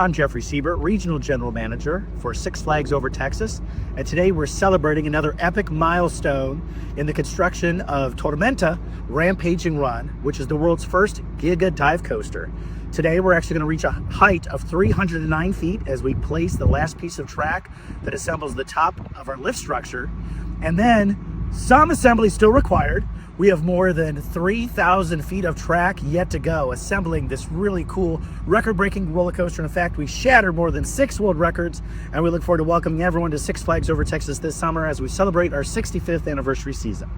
I'm Jeffrey Siebert, Regional General Manager for Six Flags Over Texas, and today we're celebrating another epic milestone in the construction of Tormenta Rampaging Run, which is the world's first Giga dive coaster. Today we're actually going to reach a height of 309 feet as we place the last piece of track that assembles the top of our lift structure, and then some assembly still required. We have more than 3,000 feet of track yet to go, assembling this really cool record-breaking roller coaster. In fact, we shattered more than 6 world records, and we look forward to welcoming everyone to Six Flags Over Texas this summer as we celebrate our 65th anniversary season.